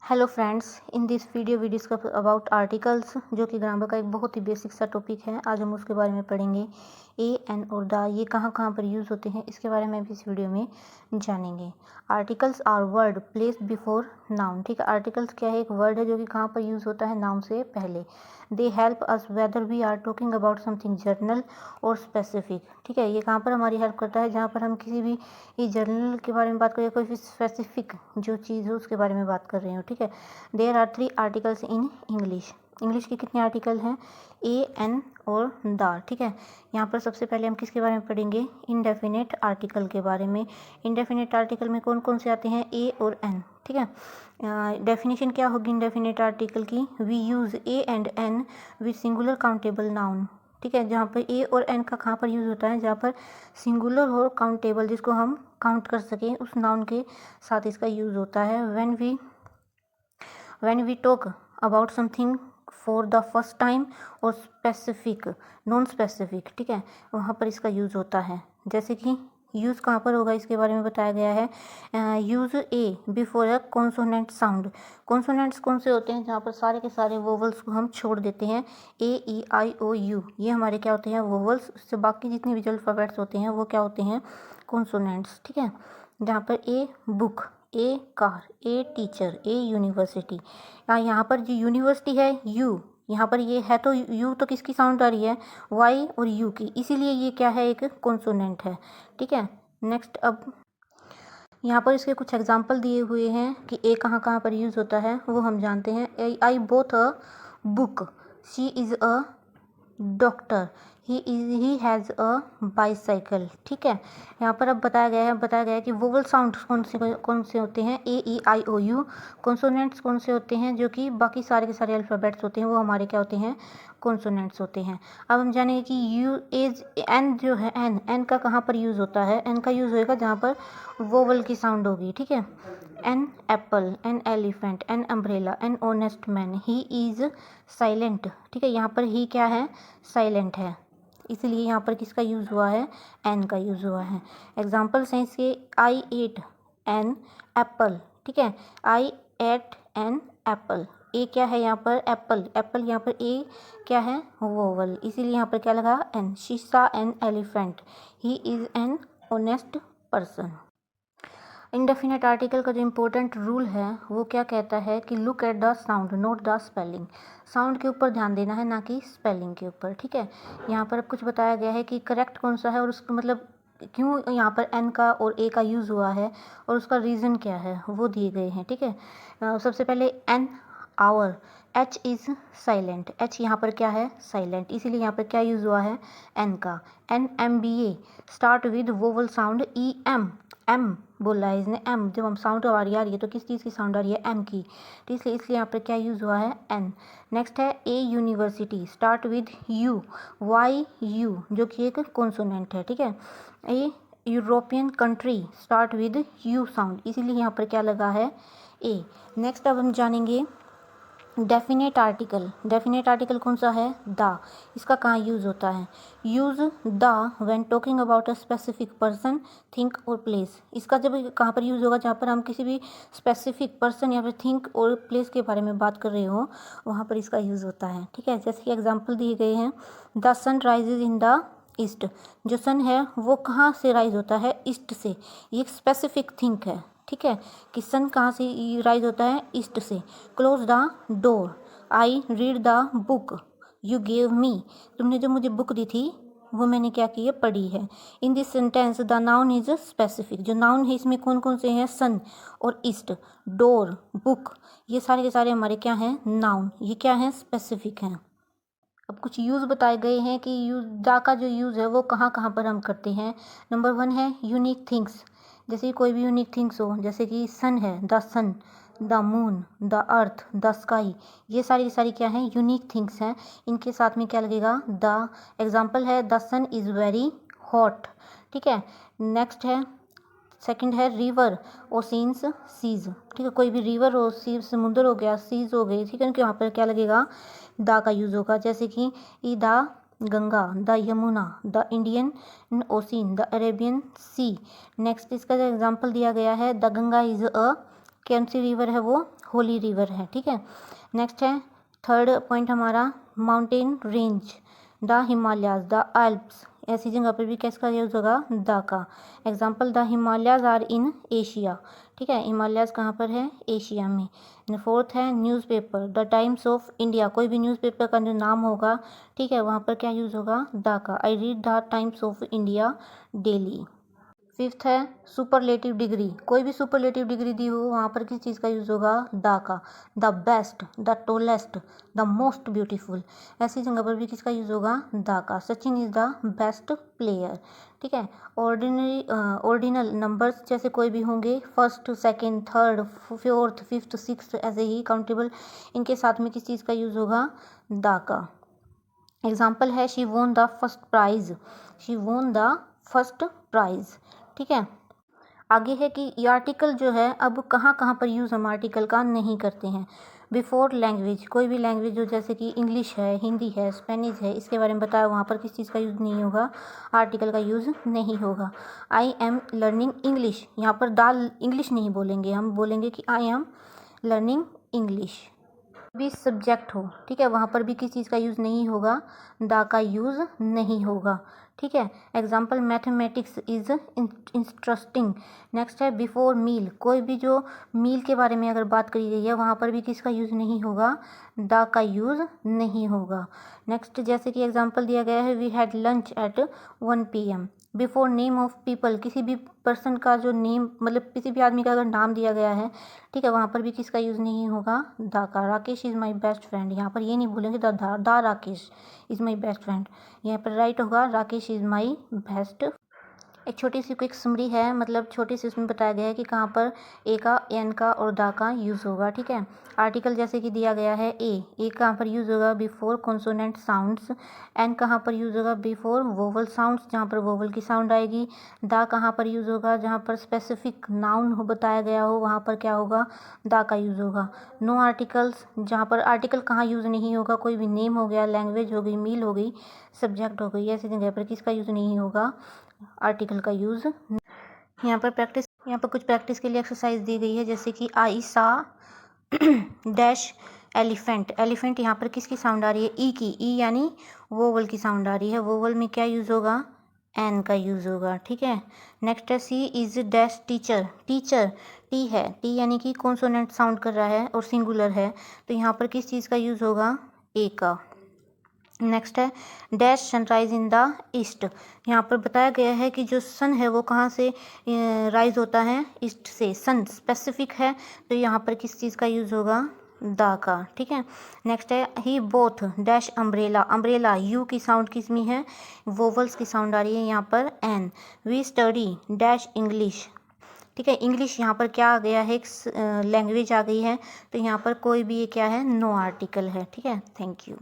Hello friends, in this video we discuss about articles, जो कि grammar का एक बहुत ही बेसिक सा टॉपिक है। आज हम उसके बारे में पढ़ेंगे। ए एन और द ये कहाँ कहाँ पर यूज़ होते हैं, इसके बारे में भी इस वीडियो में जानेंगे। Articles are word placed before noun. ठीक है, आर्टिकल्स क्या है? एक वर्ड है जो कि कहाँ पर यूज़ होता है? नाउन से पहले। They help us whether we are talking about something general और स्पेसिफिक। ठीक है, ये कहाँ पर हमारी हेल्प करता है? जहाँ पर हम किसी भी ये जर्नल के बारे में बात करें, कोई भी स्पेसिफिक जो चीज़ हो उसके बारे में बात कर रहे हो। ठीक है, there are 3 articles in English. English के कितने आर्टिकल हैं? ए एन और द। ठीक है, यहाँ पर सबसे पहले हम किसके बारे में पढ़ेंगे? इनडेफिनेट आर्टिकल के बारे में। इनडेफिनेट आर्टिकल में कौन कौन से आते हैं? ए और एन। ठीक है, डेफिनेशन क्या होगी इनडेफिनेट आर्टिकल की? We use a and an with singular countable noun. ठीक है, जहाँ पर ए और एन का कहाँ पर यूज़ होता है? जहाँ पर सिंगुलर हो काउंटेबल, जिसको हम काउंट कर सकें, उस नाउन के साथ इसका यूज़ होता है। when we talk about something for the first time और स्पेसिफिक नॉन स्पेसिफिक। ठीक है, वहाँ पर इसका यूज़ होता है। जैसे कि यूज़ कहाँ पर होगा इसके बारे में बताया गया है। Use A before a consonant sound. Consonants कौन से होते हैं? जहाँ पर सारे के सारे वोवल्स को हम छोड़ देते हैं। ए ई आई ओ यू, ये हमारे क्या होते हैं? वोवल्स। उससे बाकी जितने भी अल्फ़ाबेट्स होते हैं वो क्या होते हैं? कॉन्सोनेंट्स। ठीक है, जहाँ पर a book, A car, a teacher, A university. यहाँ पर जो यूनिवर्सिटी है यू, यहाँ पर ये है तो यू तो किसकी साउंड आ रही है? वाई और यू की, इसीलिए ये क्या है? एक कॉन्सोनेंट है। ठीक है, नेक्स्ट अब यहाँ पर इसके कुछ एग्जाम्पल दिए हुए हैं कि ए कहाँ कहाँ पर यूज़ होता है, वो हम जानते हैं। I both a book, she is a doctor, he has a bicycle. ठीक है, यहाँ पर अब बताया गया है कि वोवल साउंड कौन से होते हैं? ए ई आई ओ यू। कॉन्सोनेंट्स कौन से होते हैं? जो कि बाकी सारे के सारे अल्फ़ाबेट्स होते हैं, वो हमारे क्या होते हैं? कॉन्सोनेंट्स होते हैं। अब हम जानेंगे कि यू एज एन जो है, एन का कहाँ पर यूज़ होता है? एन का यूज़ होएगा जहाँ पर वोवल की साउंड होगी। ठीक है, an apple, an elephant, an umbrella, an honest man, he is silent. ठीक है, यहाँ पर ही क्या है? साइलेंट है, इसलिए यहाँ पर किसका यूज़ हुआ है? एन का यूज़ हुआ है। एग्जाम्पल्स हैं इसके। आई एट एन एप्पल। ठीक है, आई एट एन एप्पल। ए क्या है यहाँ पर? एप्पल। एप्पल यहाँ पर ए क्या है? वोवल, इसीलिए यहाँ पर क्या लगा? An. She saw an elephant, he is an honest person. Indefinite article का जो इम्पोर्टेंट रूल है वो क्या कहता है कि look at the sound note the spelling. Sound के ऊपर ध्यान देना है, ना कि स्पेलिंग के ऊपर। ठीक है, यहाँ पर अब कुछ बताया गया है कि करेक्ट कौन सा है और उसका मतलब क्यों यहाँ पर एन का और ए का यूज़ हुआ है और उसका रीज़न क्या है वो दिए गए हैं। ठीक है, सबसे पहले an hour, H is silent. H यहाँ पर क्या है? साइलेंट, इसीलिए यहाँ पर क्या यूज़ हुआ है? एन का। An M B A start with vowel sound E M. M बोला है इसने, एम। जब हम साउंड आ रही है तो किस चीज़ की साउंड आ रही है? एम की। तो इसलिए यहाँ पर क्या यूज़ हुआ है? एन। नेक्स्ट है a university, start with U, Y U, जो कि एक कॉन्सोनेंट है। ठीक है, a European country, start with U sound, इसीलिए यहाँ पर क्या लगा है? ए। नेक्स्ट अब हम जानेंगे डेफिनेट आर्टिकल। डेफिनेट आर्टिकल कौन सा है? द। इसका कहाँ यूज़ होता है? Use the when talking about a specific person, think और प्लेस। इसका जब कहाँ पर यूज़ होगा? जहाँ पर हम किसी भी स्पेसिफिक पर्सन या फिर थिंक और प्लेस के बारे में बात कर रहे हो, वहाँ पर इसका यूज़ होता है। ठीक है, जैसे कि एग्जाम्पल दिए गए हैं। The sun rises in the east. जो सन है वो कहाँ से राइज होता है? ईस्ट से। ये एक स्पेसिफिक थिंक है। ठीक है, कि सन कहाँ से राइज होता है? ईस्ट से। Close the door, I read the book you gave me. तुमने जो मुझे बुक दी थी वो मैंने क्या की है? पढ़ी है। In this sentence the noun is specific. जो नाउन है इसमें कौन कौन से हैं? सन और ईस्ट, डोर, बुक, ये सारे के सारे हमारे क्या हैं? नाउन। ये क्या हैं? स्पेसिफिक हैं। अब कुछ यूज़ बताए गए हैं कि यूज द का जो यूज़ है वो कहाँ कहाँ पर हम करते हैं। नंबर 1 है यूनिक थिंग्स। जैसे कोई भी यूनिक थिंग्स हो, जैसे कि सन है, the sun, the moon, the earth, the sky, ये सारी की सारी क्या हैं? यूनिक थिंग्स हैं। इनके साथ में क्या लगेगा? द। एग्जाम्पल है the sun is very hot. ठीक है, नेक्स्ट है, सेकंड है रिवर, ओशियंस, सीज। ठीक है, कोई भी रिवर हो, सी समुद्र हो गया, सीज हो गई। ठीक है, उनके वहाँ पर क्या लगेगा? द का यूज़ होगा। जैसे कि the Ganga, the Yamuna, the Indian Ocean, the Arabian Sea. Next इसका जो एग्जाम्पल दिया गया है, द गंगा इज़ अ, कौन सी रिवर है वो? होली रिवर है, ठीक है। नेक्स्ट है थर्ड पॉइंट हमारा mountain range, the Himalayas, the Alps, ऐसी जगह पर भी किसका यूज़ होगा, द का। Example the Himalayas are in Asia, ठीक है, हिमालयाज कहाँ पर है, एशिया में। फोर्थ है newspaper, the times of India, कोई भी न्यूज़पेपर का जो नाम होगा, ठीक है, वहाँ पर क्या यूज़ होगा, द का। I read the times of India daily. Fifth है सुपरलेटिव डिग्री, कोई भी सुपरलेटिव डिग्री दी हो वहाँ पर किस चीज़ का यूज़ होगा, द का। The best, the tallest, the most beautiful, ऐसी जगह पर भी किसका यूज़ होगा, द का। Sachin is the best player, ठीक है। ऑर्डिनल नंबर्स जैसे कोई भी होंगे, first, second, third, fourth, fifth, sixth, ऐसे ही काउंटेबल, इनके साथ में किस चीज़ का यूज़ होगा, द का। एग्जाम्पल है she won the first prize, she won the first prize, ठीक है। आगे है कि ये आर्टिकल जो है अब कहाँ कहाँ पर यूज़ हम आर्टिकल का नहीं करते हैं। बिफोर लैंग्वेज, कोई भी लैंग्वेज जो जैसे कि इंग्लिश है, हिंदी है, स्पेनिश है, इसके बारे में बताया, वहाँ पर किस चीज़ का यूज़ नहीं होगा, आर्टिकल का यूज़ नहीं होगा। आई एम लर्निंग इंग्लिश, यहाँ पर द इंग्लिश नहीं बोलेंगे, हम बोलेंगे कि आई एम लर्निंग इंग्लिश। भी सब्जेक्ट हो, ठीक है, वहाँ पर भी किस चीज़ का यूज़ नहीं होगा, द का यूज़ नहीं होगा, ठीक है। Example mathematics is interesting. Next है बिफोर मील, कोई भी जो मील के बारे में अगर बात करी गई है वहाँ पर भी किसका यूज़ नहीं होगा, द का यूज़ नहीं होगा। नेक्स्ट जैसे कि एग्जाम्पल दिया गया है we had lunch at 1 PM। Before name of people, किसी भी पर्सन का जो नेम, मतलब किसी भी आदमी का अगर नाम दिया गया है, ठीक है, वहाँ पर भी किसका यूज़ नहीं होगा, द का। Rakesh is my best friend, यहाँ पर ये नहीं बोलेंगे the Rakesh is my best friend, यहाँ पर राइट होगा राकेश इज़ माई बेस्ट। एक छोटी सी क्विक समरी है, मतलब छोटी सी इसमें बताया गया है कि कहाँ पर ए का, एन का और द का यूज़ होगा, ठीक है। आर्टिकल जैसे कि दिया गया है ए कहाँ पर यूज़ होगा, बिफोर कॉन्सोनेंट साउंड्स। एन कहाँ पर यूज़ होगा, बिफोर वोवल साउंड्स, जहाँ पर वोवल की साउंड आएगी। द कहाँ पर यूज़ होगा, जहाँ पर स्पेसिफिक नाउन हो बताया गया हो, वहाँ पर क्या होगा, द का यूज़ होगा। नो आर्टिकल्स, जहाँ पर आर्टिकल कहाँ यूज़ नहीं होगा, कोई भी नेम हो गया, लैंग्वेज हो गई, मील हो गई, सब्जेक्ट हो गई, ऐसी जगह पर किसका यूज़ नहीं होगा, आर्टिकल का यूज़। यहाँ पर कुछ प्रैक्टिस के लिए एक्सरसाइज दी गई है, जैसे कि आई सा डैश एलिफेंट। एलिफेंट यहाँ पर किसकी साउंड आ रही है, ई की, ई यानी वोवल की साउंड आ रही है, वोवल में क्या यूज़ होगा, एन का यूज़ होगा, ठीक है। नेक्स्ट है she is dash teacher. Teacher T है, टी यानी कि कॉन्सोनेंट साउंड कर रहा है और सिंगुलर है, तो यहाँ पर किस चीज़ का यूज़ होगा, ए का। नेक्स्ट है dash sunrise in the east. यहाँ पर बताया गया है कि जो सन है वो कहाँ से राइज होता है, ईस्ट से। सन स्पेसिफिक है, तो यहाँ पर किस चीज़ का यूज़ होगा, द का, ठीक है। नेक्स्ट है he bought dash umbrella. Umbrella U की साउंड किस में है, वोवल्स की साउंड आ रही है यहाँ पर, an. We study dash English, ठीक है। इंग्लिश यहाँ पर क्या आ गया है, एक लैंग्वेज आ गई है, तो यहाँ पर कोई भी ये क्या है, नो आर्टिकल है, ठीक है। Thank you.